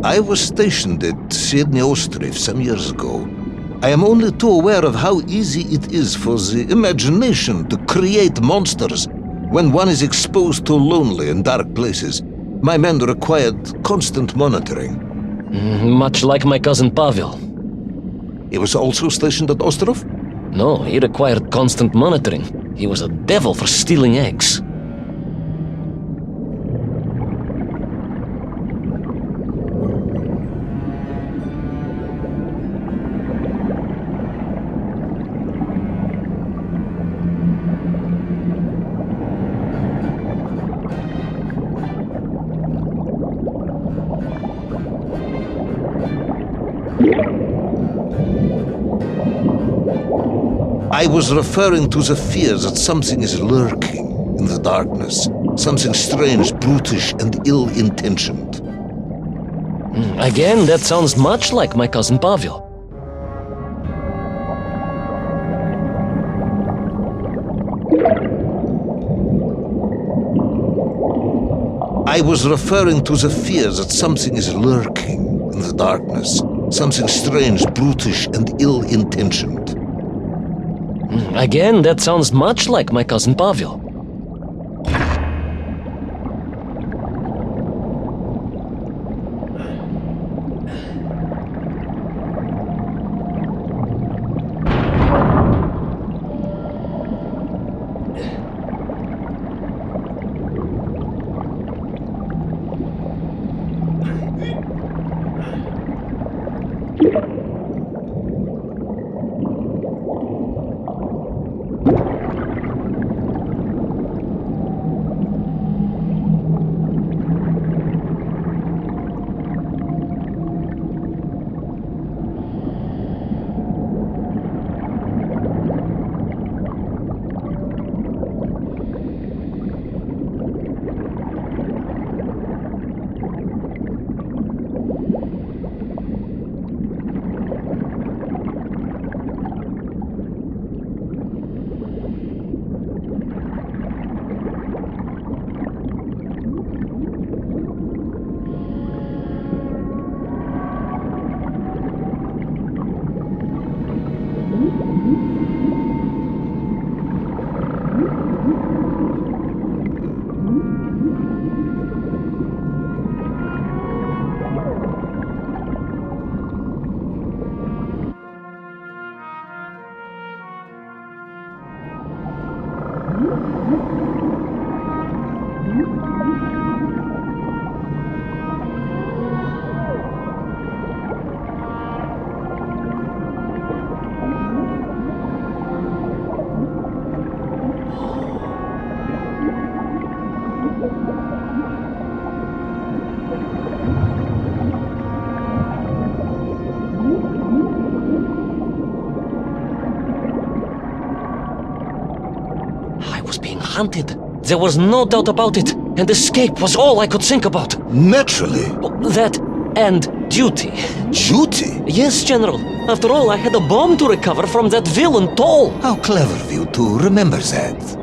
I was stationed at Sydney Ostrov some years ago. I am only too aware of how easy it is for the imagination to create monsters when one is exposed to lonely and dark places. My men required constant monitoring. Much like my cousin Pavel. He was also stationed at Ostrov? No, he required constant monitoring. He was a devil for stealing eggs. I was referring to the fear that something is lurking in the darkness. Something strange, brutish, and ill-intentioned. Again, that sounds much like my cousin Pavel. I was referring to the fear that something is lurking in the darkness. Something strange, brutish, and ill-intentioned. Again, that sounds much like my cousin Pavel. Hunted. There was no doubt about it, and escape was all I could think about. Naturally. That and duty. Duty? Yes, General. After all, I had a bomb to recover from that villain Toll. How clever of you to remember that.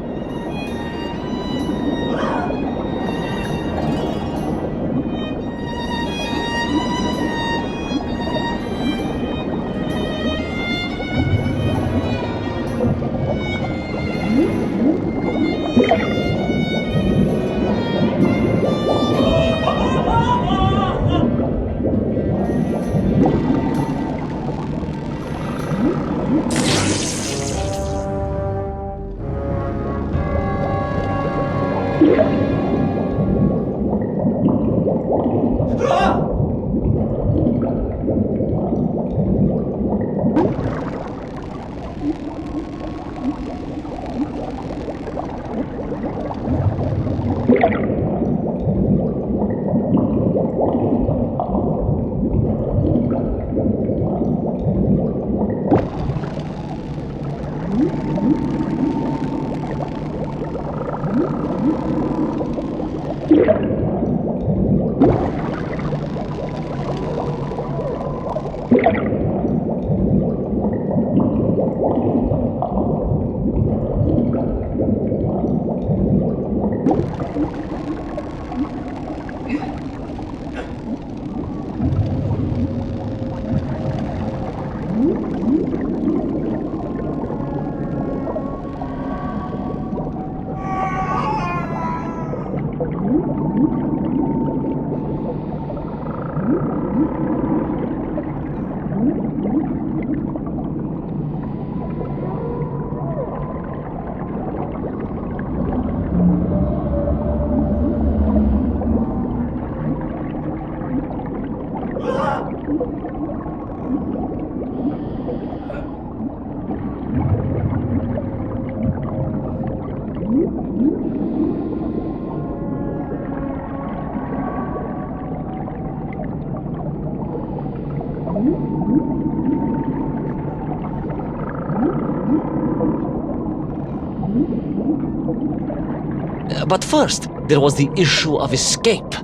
But first, there was the issue of escape.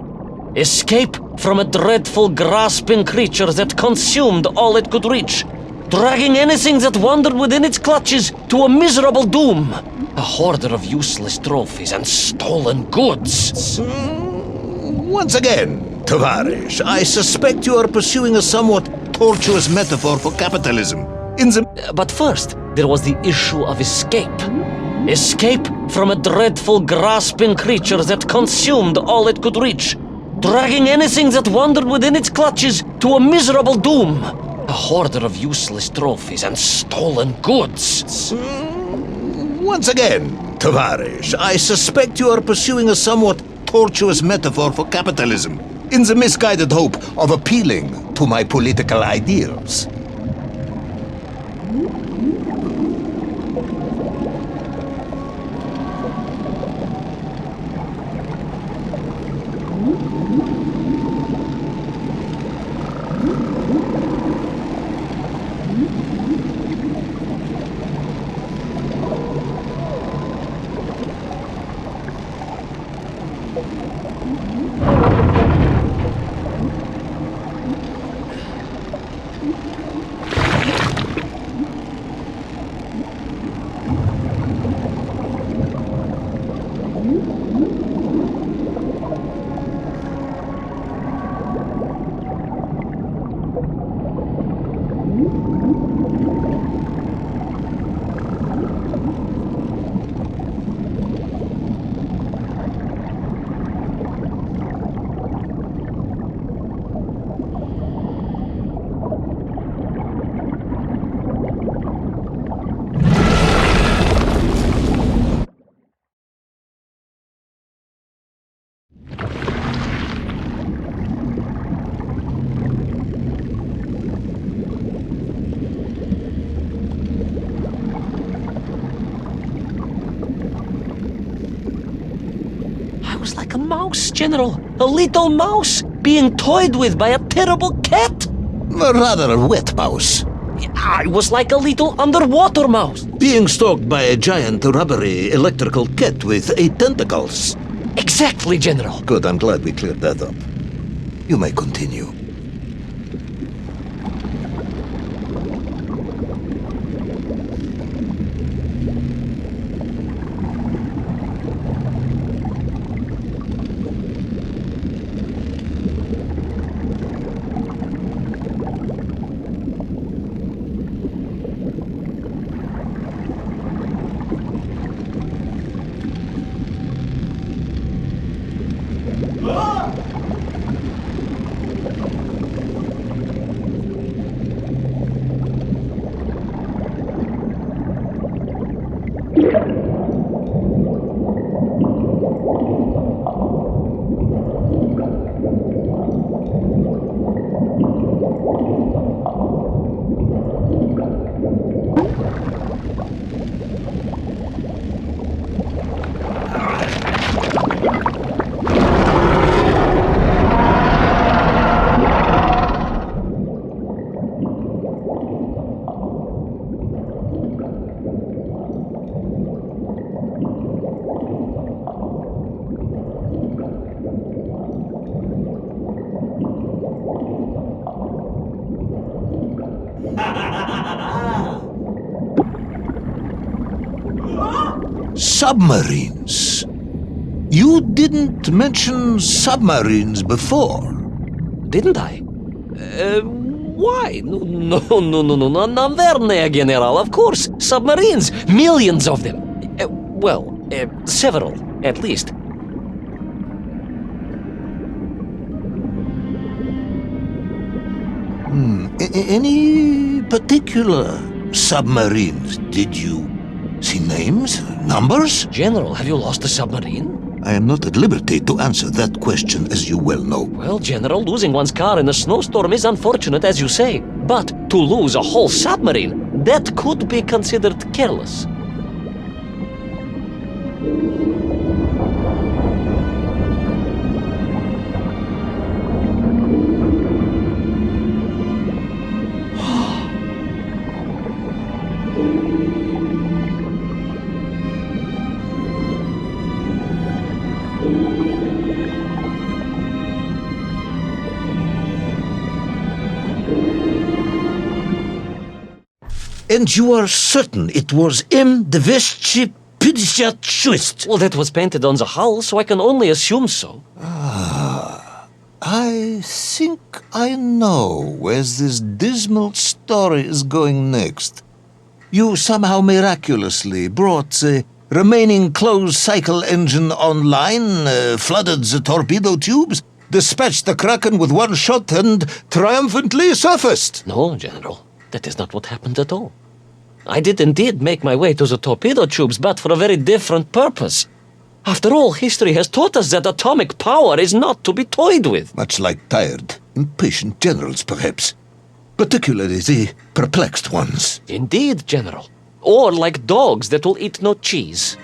Escape from a dreadful, grasping creature that consumed all it could reach, dragging anything that wandered within its clutches to a miserable doom. A hoarder of useless trophies and stolen goods. Once again, Tavarish, I suspect you are pursuing a somewhat tortuous metaphor for capitalism. But first, there was the issue of escape. Escape from a dreadful, grasping creature that consumed all it could reach, dragging anything that wandered within its clutches to a miserable doom. A hoarder of useless trophies and stolen goods. Once again, Tavarish, I suspect you are pursuing a somewhat tortuous metaphor for capitalism, in the misguided hope of appealing to my political ideals. I was like a mouse, General. A little mouse being toyed with by a terrible cat. Rather a wet mouse. I was like a little underwater mouse. Being stalked by a giant rubbery electrical cat with 8 tentacles. Exactly, General. Good, I'm glad we cleared that up. You may continue. Submarines. You didn't mention submarines before. Didn't I? Why? No, Navernia, General, of course. Submarines. Millions of them. Several, at least. Any particular submarines? Did you see names? Numbers? General, have you lost a submarine? I am not at liberty to answer that question, as you well know. Well, General, losing one's car in a snowstorm is unfortunate, as you say. But to lose a whole submarine, that could be considered careless. And you are certain it was M. 256? Well, that was painted on the hull, so I can only assume so. I think I know where this dismal story is going next. You somehow miraculously brought the remaining closed cycle engine online, flooded the torpedo tubes, dispatched the Kraken with one shot, and triumphantly surfaced. No, General, that is not what happened at all. I did indeed make my way to the torpedo tubes, but for a very different purpose. After all, history has taught us that atomic power is not to be toyed with. Much like tired, impatient generals, perhaps. Particularly the perplexed ones. Indeed, General. Or like dogs that will eat no cheese.